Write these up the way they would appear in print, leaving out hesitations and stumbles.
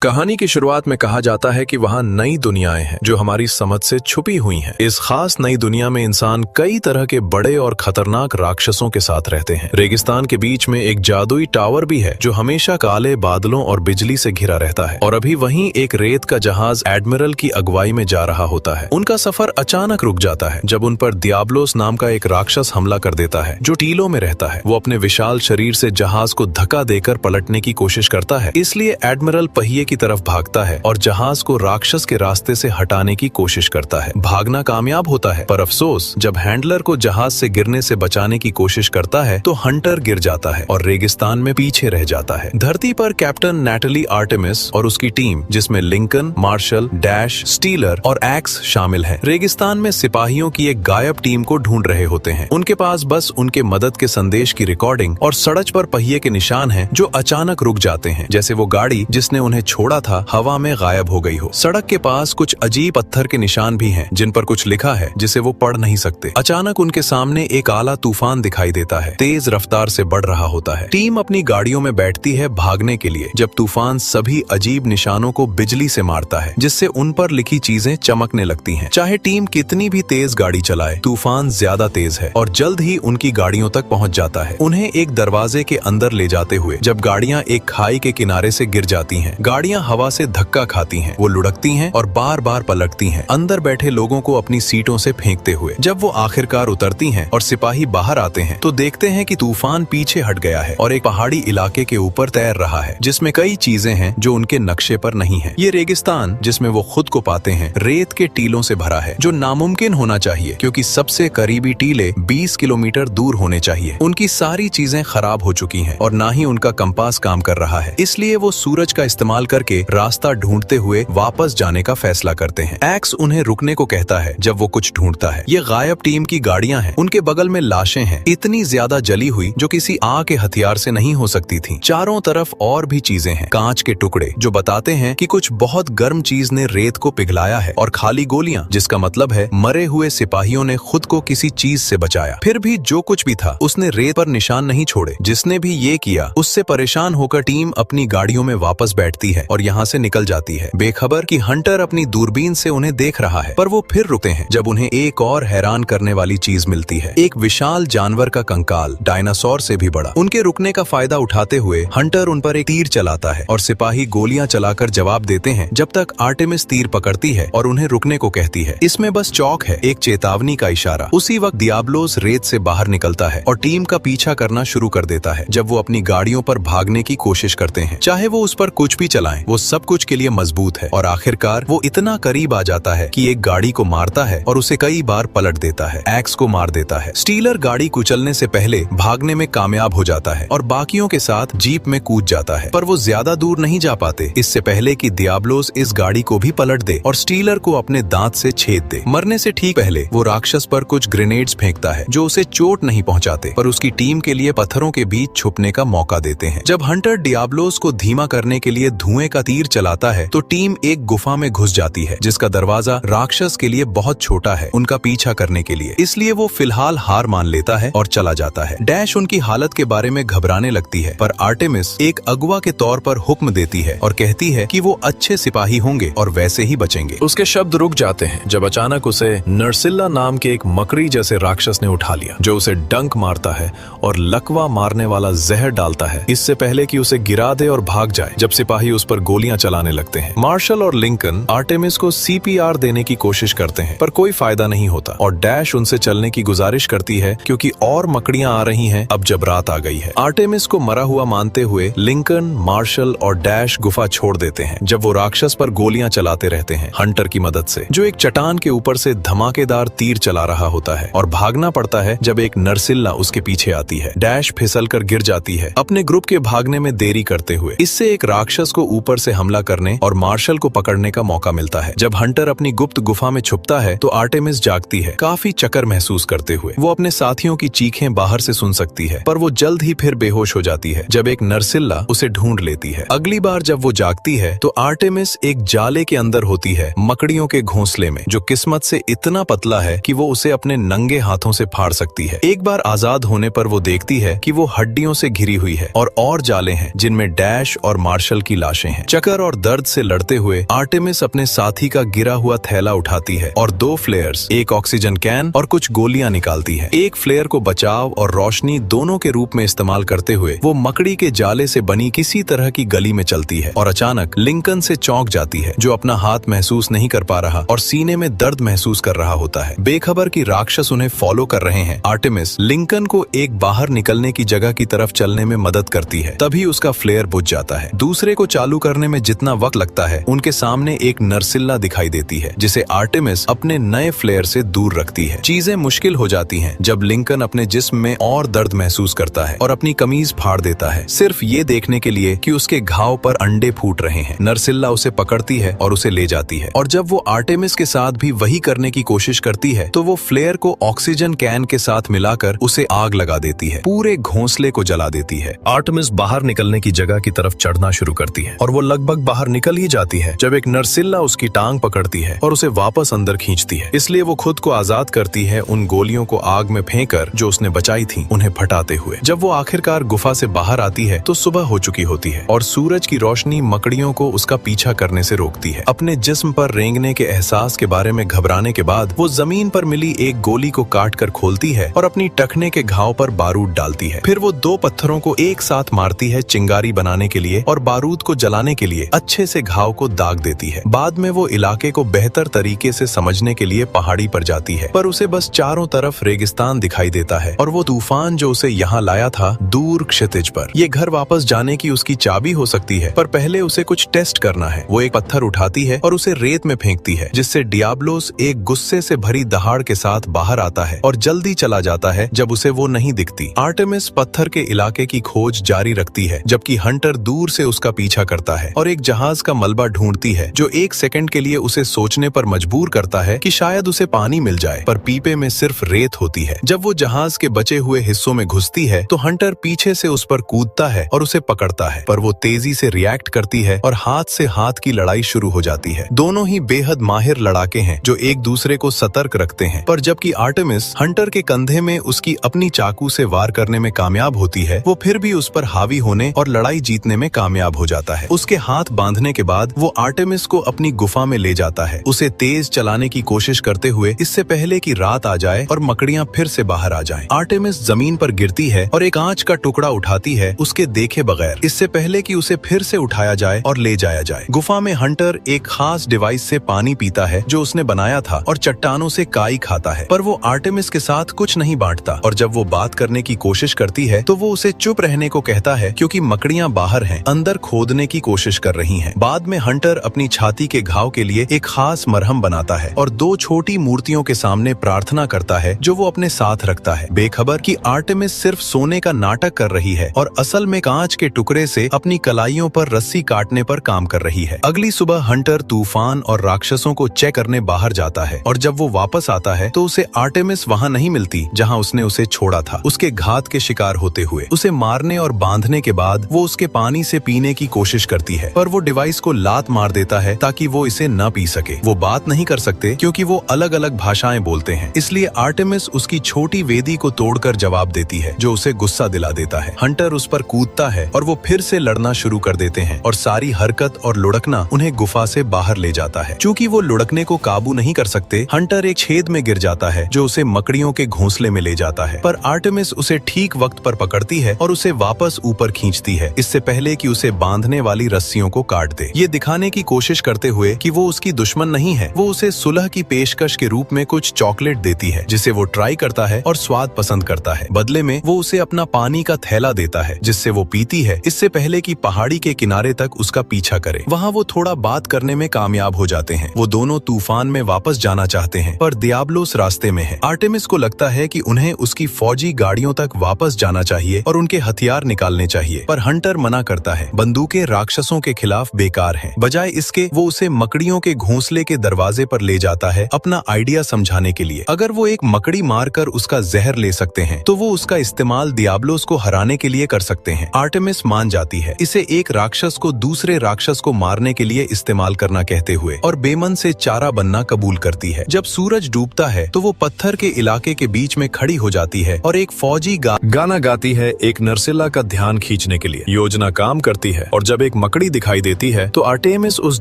कहानी की शुरुआत में कहा जाता है कि वहाँ नई दुनियाएं हैं जो हमारी समझ से छुपी हुई हैं। इस खास नई दुनिया में इंसान कई तरह के बड़े और खतरनाक राक्षसों के साथ रहते हैं। रेगिस्तान के बीच में एक जादुई टावर भी है जो हमेशा काले बादलों और बिजली से घिरा रहता है। और अभी वहीं एक रेत का जहाज एडमिरल की अगुवाई में जा रहा होता है। उनका सफर अचानक रुक जाता है जब उन पर दियाब्लोस नाम का एक राक्षस हमला कर देता है जो टीलों में रहता है। वो अपने विशाल शरीर से जहाज को धक्का देकर पलटने की कोशिश करता है, इसलिए एडमिरल पहिए की तरफ भागता है और जहाज को राक्षस के रास्ते से हटाने की कोशिश करता है। भागना कामयाब होता है, पर अफसोस जब हैंडलर को जहाज से गिरने से बचाने की कोशिश करता है तो हंटर गिर जाता है और रेगिस्तान में पीछे रह जाता है। धरती पर कैप्टन नैटली आर्टेमिस और उसकी टीम जिसमें लिंकन, मार्शल, डैश, स्टीलर और एक्स शामिल है, रेगिस्तान में सिपाहियों की एक गायब टीम को ढूंढ रहे होते हैं। उनके पास बस उनके मदद के संदेश की रिकॉर्डिंग और सड़क पर पहिए के निशान हैं जो अचानक रुक जाते हैं, जैसे वो गाड़ी जिसने उन्हें छोड़ा था हवा में गायब हो गई हो। सड़क के पास कुछ अजीब पत्थर के निशान भी हैं जिन पर कुछ लिखा है जिसे वो पढ़ नहीं सकते। अचानक उनके सामने एक आला तूफान दिखाई देता है, तेज रफ्तार से बढ़ रहा होता है। टीम अपनी गाड़ियों में बैठती है भागने के लिए जब तूफान सभी अजीब निशानों को बिजली से मारता है जिससे उन पर लिखी चीजें चमकने लगती हैं। चाहे टीम कितनी भी तेज गाड़ी चलाए, तूफान ज्यादा तेज है और जल्द ही उनकी गाड़ियों तक पहुंच जाता है। उन्हें एक दरवाजे के अंदर ले जाते हुए जब गाड़ियां एक खाई के किनारे से गिर जाती हैं, गाड़ियां हवा से धक्का खाती हैं, वो लुढ़कती हैं और बार बार पलटती हैं, अंदर बैठे लोगों को अपनी सीटों से फेंकते हुए। जब वो आखिरकार उतरती हैं और सिपाही बाहर आते हैं तो देखते हैं कि तूफान पीछे हट गया है और एक पहाड़ी इलाके के ऊपर तैर रहा है जिसमें कई चीजें हैं जो उनके नक्शे पर नहीं है। ये रेगिस्तान जिसमें वो खुद को पाते हैं रेत के टीलों से भरा है जो नामुमकिन होना चाहिए क्योंकि सबसे करीबी टीले 20 किलोमीटर दूर होने चाहिए। उनकी सारी चीजें खराब हो चुकी हैं और ना ही उनका कंपास काम कर रहा है, इसलिए वो सूरज का इस्तेमाल करके रास्ता ढूंढते हुए वापस जाने का फैसला करते हैं। एक्स उन्हें रुकने को कहता है जब वो कुछ ढूंढता है। ये गायब टीम की गाड़ियां हैं, उनके बगल में लाशें हैं, इतनी ज्यादा जली हुई जो किसी आग के हथियार से नहीं हो सकती थी। चारों तरफ और भी चीजें हैं, कांच के टुकड़े जो बताते हैं कि कुछ बहुत गर्म चीज ने रेत को पिघलाया है, और खाली गोलियां जिसका मतलब है मरे हुए सिपाहियों ने खुद को किसी चीज से बचाया। फिर भी जो कुछ भी था उसने रेत पर निशान नहीं छोड़े। जिसने भी ये किया उससे परेशान होकर टीम अपनी गाड़ियों में वापस बैठती है और यहाँ से निकल जाती है, बेखबर कि हंटर अपनी दूरबीन से उन्हें देख रहा है। पर वो फिर रुकते हैं जब उन्हें एक और हैरान करने वाली चीज मिलती है, एक विशाल जानवर का कंकाल, डायनासोर से भी बड़ा। उनके रुकने का फायदा उठाते हुए हंटर उन पर एक तीर चलाता है और सिपाही गोलियां चलाकर जवाब देते हैं जब तक आर्टेमिस तीर पकड़ती है और उन्हें रुकने को कहती है। इसमें बस चौक है, एक चेतावनी का इशारा। उसी वक्त दियाब्लोस रेत से बाहर निकलता है और टीम का पीछा करना शुरू कर देता है जब वो अपनी गाड़ियों पर भागने की कोशिश करते हैं। चाहे वो उस पर कुछ भी चलाएं, वो सब कुछ के लिए मजबूत है और आखिरकार वो इतना करीब आ जाता है कि एक गाड़ी को मारता है और उसे कई बार पलट देता है, एक्स को मार देता है। स्टीलर गाड़ी कुचलने से पहले भागने में कामयाब हो जाता है और बाकियों के साथ जीप में कूद जाता है, पर वो ज्यादा दूर नहीं जा पाते इससे पहले कि दियाब्लोस इस गाड़ी को भी पलट दे और स्टीलर को अपने दांत से छेद दे। मरने से ठीक पहले वो राक्षस पर कुछ ग्रेनेड्स फेंकता है जो उसे चोट नहीं पहुंचाते पर उसकी टीम के लिए पत्थरों के बीच छुपने का मौका देते हैं। जब हंटर दियाब्लोस को धीमा करने के लिए धुएं का तीर चलाता है तो टीम एक गुफा में घुस जाती है जिसका दरवाजा राक्षस के लिए बहुत छोटा है उनका पीछा करने के लिए, इसलिए वो फिलहाल हार मान लेता है और चला जाता है। डैश उनकी हालत के बारे में घबराने लगती है, पर आर्टेमिस एक अगुवा के तौर पर हुक्म देती है और कहती है कि वो अच्छे सिपाही होंगे और वैसे ही बचेंगे। उसके शब्द रुक जाते हैं जब अचानक उसे नर्सिल्ला नाम के एक मकड़ी जैसे राक्षस ने उठा लिया जो उसे डंक मारता है और लकवा मारने वाला जहर डालता है इससे पहले कि उसे गिरा दे और भाग जाए। जब सिपाही उस पर गोलियां चलाने लगते हैं, मार्शल और लिंकन आर्टेमिस को सीपीआर देने की कोशिश करते हैं पर कोई फायदा नहीं होता और डैश उनसे चलने की गुजारिश करती है क्योंकि और मकड़ियां आ रही हैं अब जब रात आ गई है। आर्टेमिस को मरा हुआ मानते हुए लिंकन, मार्शल और डैश गुफा छोड़ देते हैं जब वो राक्षस पर गोलियां चलाते रहते हैं हंटर की मदद से, जो एक चट्टान के ऊपर से धमाकेदार तीर चला रहा होता है, और भागना पड़ता है जब एक नर्सिल्ला उसके पीछे आती है। डैश फिसलकर गिर जाती है अपने ग्रुप के भागने में देरी करते हुए। इससे एक राक्षस को ऊपर से हमला करने और मार्शल को पकड़ने का मौका मिलता है। जब हंटर अपनी गुप्त गुफा में छुपता है तो आर्टेमिस जागती है, काफी चक्कर महसूस करते हुए। वो अपने साथियों की चीखें बाहर से सुन सकती है पर वो जल्द ही फिर बेहोश हो जाती है जब एक नर्सिल्ला उसे ढूंढ लेती है। अगली बार जब वो जागती है तो आर्टेमिस एक जाले के अंदर होती है, मकड़ियों के घोंसले में, जो किस्मत से इतना पतला है कि वो उसे अपने नंगे हाथों से फाड़ सकती है। एक बार आजाद होने पर वो देखती है कि वो हड्डियों से घिरी हुई है और जाले हैं जिनमें डैश और मार्शल की लाशें लाशें हैं। चक्कर और दर्द से लड़ते हुए आर्टेमिस अपने साथी का गिरा हुआ थैला उठाती है और 2 फ्लेयर्स, एक ऑक्सीजन कैन और कुछ गोलियां निकालती है। एक फ्लेयर को बचाव और रोशनी दोनों के रूप में इस्तेमाल करते हुए वो मकड़ी के जाले से बनी किसी तरह की गली में चलती है और अचानक लिंकन से चौंक जाती है, जो अपना हाथ महसूस नहीं कर पा रहा और सीने में दर्द महसूस कर रहा होता है। बेखबर कि राक्षस उन्हें फॉलो कर रहे हैं, आर्टेमिस लिंकन को एक बाहर निकलने की जगह की तरफ चलने में मदद करती है। तभी उसका फ्लेयर बुझ जाता है। दूसरे को चालू करने में जितना वक्त लगता है, उनके सामने एक नरसिल्ला दिखाई देती है, जिसे आर्टेमिस अपने नए फ्लेयर से दूर रखती है। चीजें मुश्किल हो जाती हैं जब लिंकन अपने जिस्म में और दर्द महसूस करता है और अपनी कमीज फाड़ देता है, सिर्फ ये देखने के लिए कि उसके घाव पर अंडे फूट रहे हैं। नरसिल्ला उसे पकड़ती है और उसे ले जाती है, और जब वो आर्टेमिस के साथ भी वही करने की कोशिश करती है तो वो फ्लेयर को ऑक्सीजन कैन के साथ मिलाकर उसे आग लगा देती है, पूरे घोंसले को जला देती है। आर्टेमिस बाहर निकलने की जगह की तरफ चढ़ना शुरू करती है और वो लगभग बाहर निकल ही जाती है जब एक नरसिल्ला उसकी टांग पकड़ती है और उसे वापस अंदर खींचती है। इसलिए वो खुद को आजाद करती है, उन गोलियों को आग में फेंककर जो उसने बचाई थी उन्हें फटाते हुए। जब वो आखिरकार गुफा से बाहर आती है तो सुबह हो चुकी होती है और सूरज की रोशनी मकड़ियों को उसका पीछा करने से रोकती है। अपने जिस्म पर रेंगने के एहसास के बारे में घबराने के बाद वो जमीन पर मिली एक गोली को काट कर खोलती है और अपनी टखने के घाव पर बारूद डालती है। फिर वो 2 पत्थरों को एक साथ मारती है चिंगारी बनाने के लिए और बारूद को जलाने के लिए अच्छे से घाव को दाग देती है। बाद में वो इलाके को बेहतर तरीके से समझने के लिए पहाड़ी पर जाती है, पर उसे बस चारों तरफ रेगिस्तान दिखाई देता है और वो तूफान जो उसे यहाँ लाया था दूर क्षितिज पर। ये घर वापस जाने की उसकी चाबी हो सकती है, पर पहले उसे कुछ टेस्ट करना है। वो एक पत्थर उठाती है और उसे रेत में फेंकती है, जिससे डियाब्लोस एक गुस्से से भरी दहाड़ के साथ बाहर आता है और जल्दी चला जाता है जब उसे वो नहीं दिखती। आर्टेमिस पत्थर के इलाके की खोज जारी रखती है, जबकि हंटर दूर से उसका पीछा करता है और एक जहाज का मलबा ढूंढती है जो 1 सेकंड के लिए उसे सोचने पर मजबूर करता है कि शायद उसे पानी मिल जाए, पर पीपे में सिर्फ रेत होती है। जब वो जहाज के बचे हुए हिस्सों में घुसती है तो हंटर पीछे से उस पर कूदता है और उसे पकड़ता है, पर वो तेजी से रिएक्ट करती है और हाथ से हाथ की लड़ाई शुरू हो जाती है। दोनों ही बेहद माहिर लड़ाके हैं जो एक दूसरे को सतर्क रखते हैं, पर जबकि आर्टेमिस हंटर के कंधे में उसकी अपनी चाकू से वार करने में कामयाब होती है, वो फिर भी उस पर हावी होने और लड़ाई जीतने में कामयाब हो जाता है। उसके हाथ बांधने के बाद वो आर्टेमिस को अपनी गुफा में ले जाता है, उसे तेज चलाने की कोशिश करते हुए, इससे पहले कि रात आ जाए और मकड़ियां फिर से बाहर आ जाएं। आर्टेमिस जमीन पर गिरती है और एक कांच का टुकड़ा उठाती है उसके देखे बगैर, इससे पहले कि उसे फिर से उठाया जाए और ले जाया जाए। गुफा में हंटर एक खास डिवाइस से पानी पीता है जो उसने बनाया था और चट्टानों से काई खाता है, पर वो आर्टेमिस के साथ कुछ नहीं बांटता और जब वो बात करने की कोशिश करती है तो वो उसे चुप रहने को कहता है क्योंकि मकड़ियां बाहर हैं, अंदर खोदने की कोशिश कर रही हैं। बाद में हंटर अपनी छाती के घाव के लिए एक खास मरहम बनाता है और 2 छोटी मूर्तियों के सामने प्रार्थना करता है जो वो अपने साथ रखता है, बेखबर कि आर्टेमिस सिर्फ सोने का नाटक कर रही है और असल में कांच के टुकड़े से अपनी कलाइयों पर रस्सी काटने पर काम कर रही है। अगली सुबह हंटर तूफान और राक्षसों को चेक करने बाहर जाता है और जब वो वापस आता है तो उसे आर्टेमिस वहाँ नहीं मिलती जहाँ उसने उसे छोड़ा था। उसके घात के शिकार होते हुए उसे मारने और बांधने के बाद वो उसके पानी से पीने की कोशिश करती है, पर वो डिवाइस को लात मार देता है ताकि वो इसे न पी सके। वो बात नहीं कर सकते क्योंकि वो अलग अलग भाषाएं बोलते हैं, इसलिए आर्टेमिस उसकी छोटी वेदी को तोड़कर जवाब देती है जो उसे गुस्सा दिला देता है। हंटर उस पर कूदता है और वो फिर से लड़ना शुरू कर देते हैं और सारी हरकत और लुढ़कना उन्हें गुफा से बाहर ले जाता है। चूंकि वो लुढ़कने को काबू नहीं कर सकते, हंटर एक छेद में गिर जाता है जो उसे मकड़ियों के घोंसले में ले जाता है, पर आर्टेमिस उसे ठीक वक्त पर पकड़ती है और उसे वापस ऊपर खींचती है, इससे पहले कि उसे बांधने वाली रस्सियों को काट दे। ये दिखाने की कोशिश करते हुए कि वो उसकी दुश्मन नहीं है, वो उसे सुलह की पेशकश के रूप में कुछ चॉकलेट देती है जिसे वो ट्राई करता है और स्वाद पसंद करता है। बदले में वो उसे अपना पानी का थैला देता है जिससे वो पीती है, इससे पहले कि पहाड़ी के किनारे तक उसका पीछा करे। वहाँ वो थोड़ा बात करने में कामयाब हो जाते हैं। वो दोनों तूफान में वापस जाना चाहते हैं, पर दियाब्लोस रास्ते में है। आर्टेमिस को लगता है कि उन्हें उसकी फौजी गाड़ियों तक वापस जाना चाहिए और उनके हथियार निकालने चाहिए, पर हंटर मना करता है। बंदूकें राक्षसों के खिलाफ बेकार हैं। बजाय इसके वो उसे मकड़ियों के घोंसले के दरवाजे पर ले जाता है अपना आइडिया समझाने के लिए। अगर वो एक मकड़ी मारकर उसका जहर ले सकते हैं तो वो उसका इस्तेमाल दियाब्लोस को हराने के लिए कर सकते हैं। आर्टेमिस मान जाती है, इसे एक राक्षस को दूसरे राक्षस को मारने के लिए इस्तेमाल करना कहते हुए, और बेमन से चारा बनना कबूल करती है। जब सूरज डूबता है तो वो पत्थर के इलाके के बीच में खड़ी हो जाती है और एक फौजी गाना गाती है एक नरसिल्ला का ध्यान खींचने के लिए। योजना काम करती है और जब एक मकड़ी दिखाई देती है तो आर्टेमिस उस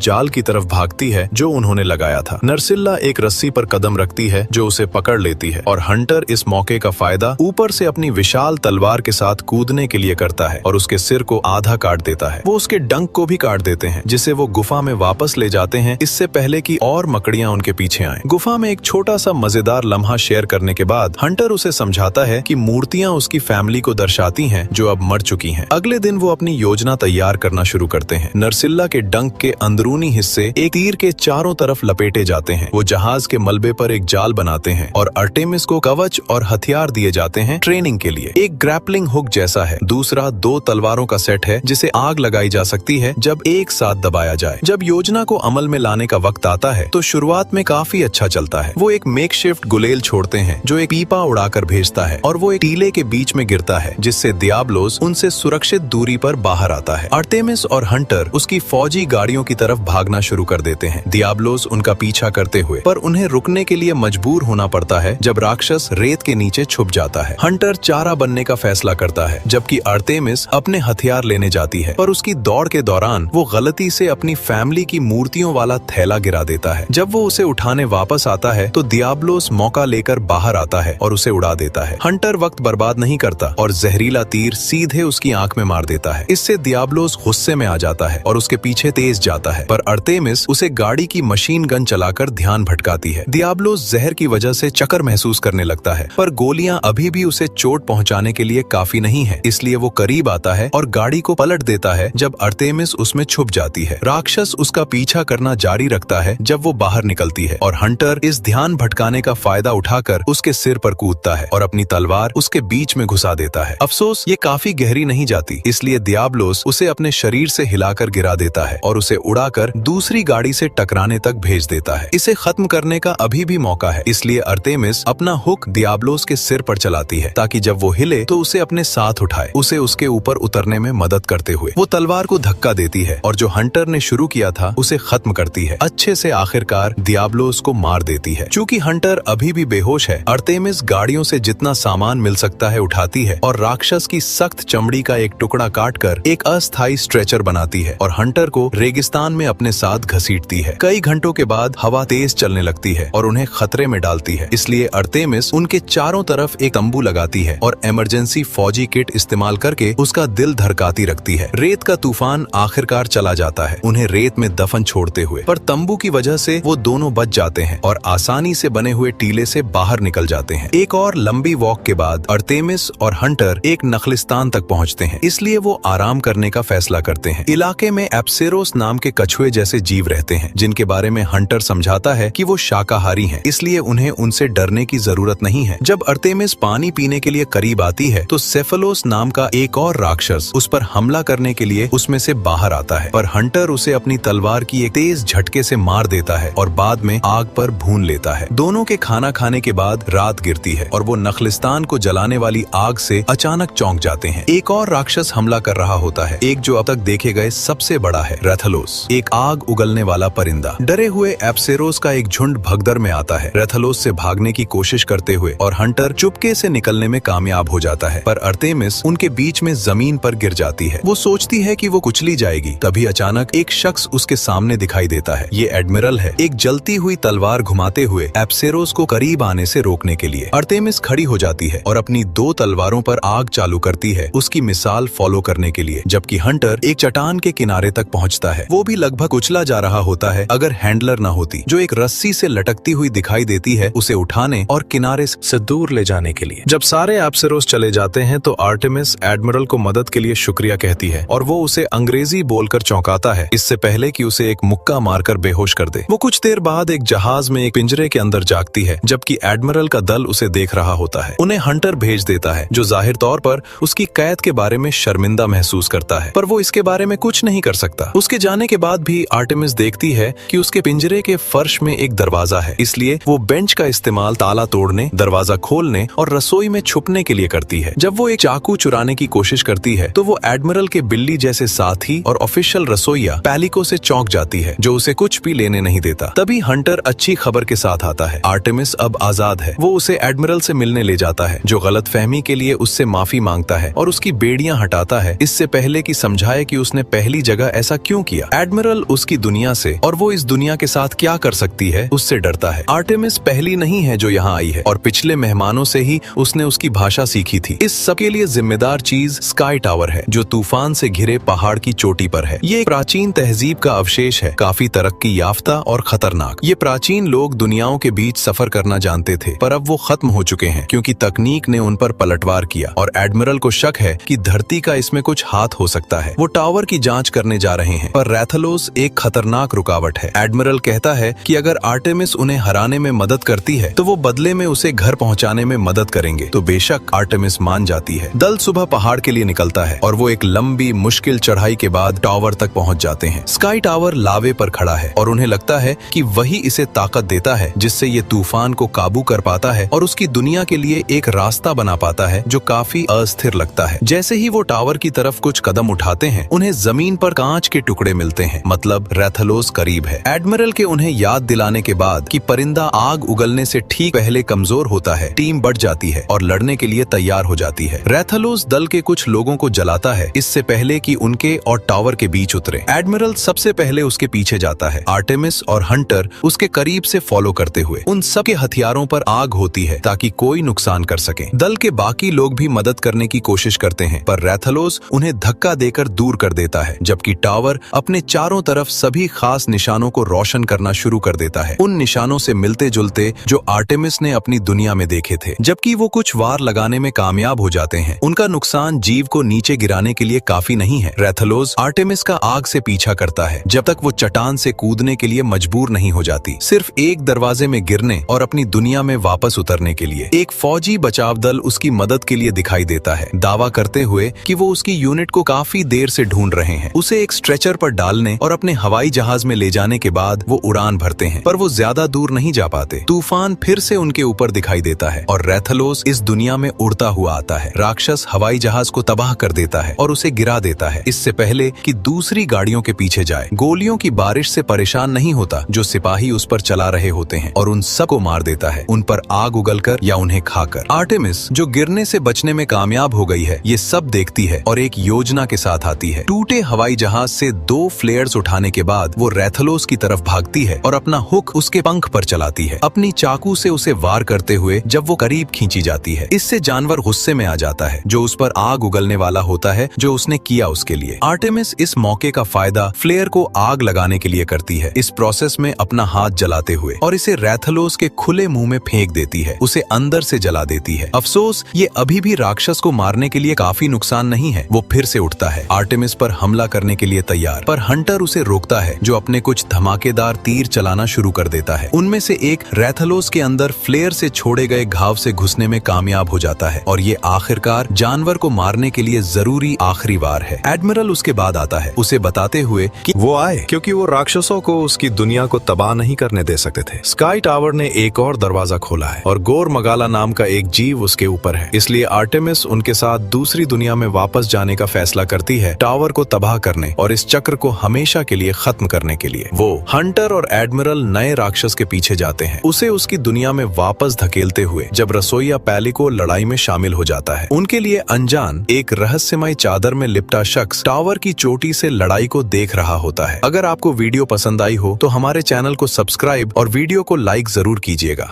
जाल की तरफ भागती है जो उन्होंने लगाया था। नर्सिल्ला एक रस्सी पर कदम रखती है जो उसे पकड़ लेती है और हंटर इस मौके का फायदा ऊपर से अपनी विशाल तलवार के साथ कूदने के लिए करता है और उसके सिर को आधा काट देता है। वो उसके डंक को भी काट देते हैं जिसे वो गुफा में वापस ले जाते हैं इससे पहले कि और मकड़ियां उनके पीछे आएं। गुफा में एक छोटा सा मजेदार लम्हा शेयर करने के बाद हंटर उसे समझाता है कि मूर्तियां उसकी फैमिली को दर्शाती हैं जो अब मर चुकी हैं। अगले दिन वो अपनी योजना तैयार करना शुरू करते हैं। नर्सिल्ला के डंक के अंदरूनी हिस्से एक तीर के चारों तरफ लपेटे जाते हैं। वो जहाज के मलबे पर एक जाल बनाते हैं और आर्टेमिस को कवच और हथियार दिए जाते हैं ट्रेनिंग के लिए। एक ग्रैपलिंग हुक जैसा है, दूसरा 2 तलवारों का सेट है जिसे आग लगाई जा सकती है जब एक साथ दबाया जाए। जब योजना को अमल में लाने का वक्त आता है तो शुरुआत में काफी अच्छा चलता है। वो एक मेकशिफ्ट गुलेल छोड़ते हैं जो एक पीपा उड़ाकर भेजता है और वो एक टीले के बीच में गिरता है जिससे दियाब्लोस उनसे सुरक्षित दूरी पर बाहर आता है। आर्टेमिस और हंटर उसकी फौजी गाड़ियों की तरफ भागना शुरू कर देते हैं, दियाब्लोस उनका पीछा करते हुए, पर उन्हें रुकने के लिए मजबूर होना पड़ता है जब राक्षस रेत के नीचे छुप जाता है। हंटर चारा बनने का फैसला करता है जबकि आर्टेमिस अपने हथियार लेने जाती है, पर उसकी दौड़ के दौरान वो गलती से अपनी फैमिली की मूर्तियों वाला थैला गिरा देता है। जब वो उसे उठाने वापस आता है तो दियाब्लोस मौका लेकर बाहर आता है और उसे उड़ा देता है। हंटर वक्त बर्बाद नहीं करता और जहरीला तीर सीधे उसकी आंख में मार देता है। इससे दियाब्लोस गुस्से में आ जाता है और उसके पीछे तेज जाता है, पर आर्टेमिस उसे गाड़ी की मशीन गन चलाकर ध्यान भटकाती है। दियाब्लोस जहर की वजह से चक्कर महसूस करने लगता है, पर गोलियां अभी भी उसे चोट पहुंचाने के लिए काफी नहीं है, इसलिए वो करीब आता है और गाड़ी को पलट देता है जब आर्टेमिस उसमें छुप जाती है। राक्षस उसका पीछा करना जारी रखता है जब वो बाहर निकलती है और हंटर इस ध्यान भटकाने का फायदा उठाकर उसके सिर पर कूदता है और अपनी तलवार उसके बीच में घुसा देता है। अफसोस ये काफी गहरी नहीं जाती, इसलिए दियाब्लोस उसे अपने शरीर से हिलाकर गिरा देता है और उसे उड़ाकर दूसरी गाड़ी से टकराने तक भेज देता है। इसे खत्म करने का अभी भी मौका है, इसलिए आर्टेमिस अपना हुक दियाब्लोस के सिर पर चलाती है ताकि जब वो हिले तो उसे अपने साथ उठाए, उसे उसके ऊपर उतरने में मदद करते हुए। वो तलवार को धक्का देती है और जो हंटर ने शुरू किया था उसे खत्म करती है। अच्छे से आखिरकार दियाब्लोस को मार देती है। चूंकि हंटर अभी भी बेहोश है, आर्टेमिस गाड़ियों से जितना सामान मिल सकता है उठाती है और राक्षस की सख्त चमड़ी का एक टुकड़ा काटकर एक अस्थायी स्ट्रेचर बनाती है और हंटर को रेगिस्तान में अपने साथ घसीटती है। कई घंटों के बाद हवा तेज चलने लगती है और उन्हें खतरे में डालती है, इसलिए आर्टेमिस उनके चारों तरफ एक तंबू लगाती है और इमरजेंसी फौजी किट इस्तेमाल करके उसका दिल धड़काती रखती है। रेत का तूफान आखिरकार चला जाता है, उन्हें रेत में दफन छोड़ते हुए, पर तंबू की वजह से वो दोनों बच जाते हैं और आसानी से बने हुए टीले से बाहर निकल जाते हैं। एक और लंबी वॉक के बाद आर्टेमिस और हंटर एक नखलिस्तान तक पहुंचते हैं, इसलिए वो आराम करने का फैसला करते हैं। इलाके में एप्सेरोस नाम के कछुए जैसे जीव रहते हैं जिनके बारे में हंटर समझाता है कि वो शाकाहारी हैं, इसलिए उन्हें उनसे डरने की जरूरत नहीं है। जब आर्टेमिस पानी पीने के लिए करीब आती है तो सेफलोस नाम का एक और राक्षस उस पर हमला करने के लिए उसमें से बाहर आता है, पर हंटर उसे अपनी तलवार की एक तेज झटके से मार देता है और बाद में आग पर भून लेता है। दोनों के खाना खाने के बाद रात गिरती है और वो नखलिस्तान को जलाने वाली आग से अचानक चौंक जाते हैं। एक और राक्षस हमला कर रहा होता है, एक जो अब तक देखे गए सबसे बड़ा है, रेथलोस, एक आग उगलने वाला परिंदा। डरे हुए एप्सेरोस का एक झुंड भगदड़ में आता है रेथलोस से भागने की कोशिश करते हुए और हंटर चुपके से निकलने में कामयाब हो जाता है, पर आर्टेमिस उनके बीच में जमीन पर गिर जाती है। वो सोचती है कि वो कुचली जाएगी, तभी अचानक एक शख्स उसके सामने दिखाई देता है। ये एडमिरल है, एक जलती हुई तलवार घुमाते हुए एप्सेरोस को करीब आने से रोकने के लिए। आर्टेमिस खड़ी हो जाती है और अपनी 2 तलवारों पर आग चालू करती है उसकी मिसाल फॉलो करने के लिए, जबकि हंटर एक चट्टान के किनारे तक पहुंचता है। वो भी लगभग कुचला जा रहा होता है अगर हैंडलर न होती, जो एक रस्सी से लटकती हुई दिखाई देती है उसे उठाने और किनारे से दूर ले जाने के लिए। जब सारे एप्सेरोस चले जाते हैं तो आर्टेमिस एडमिरल को मदद के लिए शुक्रिया कहती है और वो उसे अंग्रेजी बोलकर चौंकाता है इससे पहले कि उसे एक मुक्का मारकर बेहोश कर दे। वो कुछ देर बाद एक जहाज में एक पिंजरे के अंदर जागती है जबकि एडमिरल का दल उसे देख रहा होता है। उन्हें हंटर भेज देता है जो जाहिर तौर पर उसकी कैद के बारे में शर्मिंदा महसूस करता है, पर वो इसके बारे में कुछ नहीं कर सकता। उसके जाने के बाद भी आर्टेमिस देखती है कि उसके पिंजरे के फर्श में एक दरवाजा है, इसलिए वो बेंच का इस्तेमाल ताला तोड़ने, दरवाजा खोलने और रसोई में छुपने के लिए करती है। जब वो एक चाकू चुराने की कोशिश करती है तो वो एडमिरल के बिल्ली जैसे साथी और ऑफिशियल रसोइया पैलिको से चौंक जाती है जो उसे कुछ भी लेने नहीं देता। तभी हंटर अच्छी खबर के साथ आता है, आर्टेमिस अब आजाद है। वो उसे एडमिरल से मिलने ले जाता है जो गलतफहमी के लिए उससे माफी मांगता है और उसकी बेड़ियां हटाता है इससे पहले कि समझाए कि उसने पहली जगह ऐसा क्यों किया। एडमिरल उसकी दुनिया से और वो इस दुनिया के साथ क्या कर सकती है उससे डरता है। आर्टेमिस पहली नहीं है जो यहाँ आई है और पिछले मेहमानों से ही उसने उसकी भाषा सीखी थी। इस सब के लिए जिम्मेदार चीज स्काई टावर है जो तूफान से घिरे पहाड़ की चोटी पर है। ये एक प्राचीन तहजीब का अवशेष है, काफी तरक्की याफ्ता और खतरनाक। ये प्राचीन लोग दुनियाओं के बीच सफर करना जानते थे, पर अब वो खत्म हो चुके हैं क्योंकि तकनीक ने उन पर पलटवार किया और एडमिरल को शक है कि धरती का इसमें कुछ हाथ हो सकता है। वो टावर की जांच करने जा रहे हैं, पर रैथलोस एक खतरनाक रुकावट है। एडमिरल कहता है कि अगर आर्टेमिस उन्हें हराने में मदद करती है तो वो बदले में उसे घर पहुंचाने में मदद करेंगे। तो बेशक आर्टेमिस मान जाती है। दल सुबह पहाड़ के लिए निकलता है और वो एक लंबी मुश्किल चढ़ाई के बाद टावर तक पहुंच जाते हैं। स्काई टावर लावे पर खड़ा है और उन्हें लगता है कि वही इसे ताकत देता है जिससे ये तूफान को काबू कर पाता है और उसकी दुनिया के लिए एक रास्ता बना पाता है जो काफी अस्थिर लगता है। जैसे ही वो टावर की तरफ कुछ कदम उठाते हैं, उन्हें जमीन पर कांच के टुकड़े मिलते हैं, मतलब रैथलोस करीब है। एडमिरल के उन्हें याद दिलाने के बाद कि परिंदा आग उगलने से ठीक पहले कमजोर होता है, टीम बढ़ जाती है और लड़ने के लिए तैयार हो जाती है। रैथलोस दल के कुछ लोगों को जलाता है इससे पहले कि उनके और टावर के बीच उतरे। एडमिरल सबसे पहले उसके पीछे जाता है, आर्टेमिस और हंटर उसके करीब से फॉलो करते हुए। उन सब के हथियारों पर आग होती है ताकि कोई नुकसान कर सके। दल के बाकी लोग भी मदद करने की कोशिश करते हैं, पर रैथलोस उन्हें धक्का देकर दूर कर देता है, जबकि टावर अपने चारों तरफ सभी खास निशानों को रोशन करना शुरू कर देता है, उन निशानों से मिलते जुलते जो आर्टेमिस ने अपनी दुनिया में देखे थे। जबकि वो कुछ वार लगाने में कामयाब हो जाते हैं, उनका नुकसान जीव को नीचे गिराने के लिए काफी नहीं है। रैथलोस आर्टेमिस का आग से पीछा करता है जब तक वो चट्टान से कूदने के लिए मजबूर नहीं हो जाती, सिर्फ एक दरवाजे में गिरने और अपनी दुनिया में वापस उतरने के लिए। एक फौजी बचाव दल उसकी मदद के लिए दिखाई देता है, दावा करते हुए कि वो उसकी यूनिट को काफी देर से ढूंढ रहे हैं। उसे एक स्ट्रेचर पर डालने और अपने हवाई जहाज में ले जाने के बाद वो उड़ान भरते हैं, पर वो ज्यादा दूर नहीं जा पाते। तूफान फिर से उनके ऊपर दिखाई देता है और रैथलोस इस दुनिया में उड़ता हुआ आता है। राक्षस हवाई जहाज को तबाह कर देता है और उसे गिरा देता है, इससे पहले कि दूसरी गाड़ियों के पीछे जाए। गोलियों की बारिश से परेशान नहीं होता जो सिपाही उस पर चला रहे होते हैं और उन सबको मार देता है, उन पर आग उगलकर या उन्हें खाकर। आर्टेमिस जो गिरने से बचने में कामयाब हो गई है, ये सब देखती है और एक योजना के साथ आती है। टूटे हवाई जहाज से 2 फ्लेयर्स उठाने के बाद वो रैथलोस की तरफ भागती है और अपना हुक उसके पंख पर चलाती है, अपनी चाकू से उसे वार करते हुए जब वो करीब खींची जाती है। इससे जानवर गुस्से में आ जाता है जो उस पर आग उगलने वाला होता है जो उसने किया उसके लिए। आर्टेमिस इस मौके का फायदा फ्लेयर को आग लगाने के लिए करती है, इस प्रोसेस में अपना हाथ जलाते हुए, और इसे रैथलोस के खुले मुंह में फेंक देती है, उसे अंदर से जला देती है। अफसोस ये अभी भी राक्षस को मारने के लिए काफी नुकसान नहीं है। वो फिर से उठता है, आर्टेमिस पर हमला करने के लिए तैयार, पर हंटर उसे रोकता है जो अपने कुछ धमाकेदार तीर चलाना शुरू कर देता है। उनमें से एक रैथलोस के अंदर फ्लेयर से छोड़े गए घाव से घुसने में कामयाब हो जाता है और ये आखिरकार जानवर को मारने के लिए जरूरी आखिरी वार है। एडमिरल उसके बाद आता है, उसे बताते हुए कि वो आए क्योंकि वो राक्षसों को उसकी दुनिया को तबाह नहीं करने दे सकते थे। स्काई टावर ने एक और दरवाजा खोला है और गोर मगाला नाम का एक जीव उसके ऊपर है, इसलिए आर्टेमिस उनके साथ दूसरी दुनिया में वापस जाने का फैसला करती है, टावर को तबाह करने और इस चक्र को हमेशा के लिए खत्म करने के लिए। वो हंटर और एडमिरल नए राक्षस के पीछे जाते हैं, उसे उसकी दुनिया में वापस धकेलते हुए, जब रसोइया पैलिको लड़ाई में शामिल हो जाता है। उनके लिए अनजान एक रहस्यमय चादर में लिपटा शख्स टावर की चोटी से लड़ाई को देख रहा होता है। अगर आपको वीडियो पसंद आई हो तो हमारे चैनल को सब्सक्राइब और वीडियो को लाइक जरूर कीजिएगा।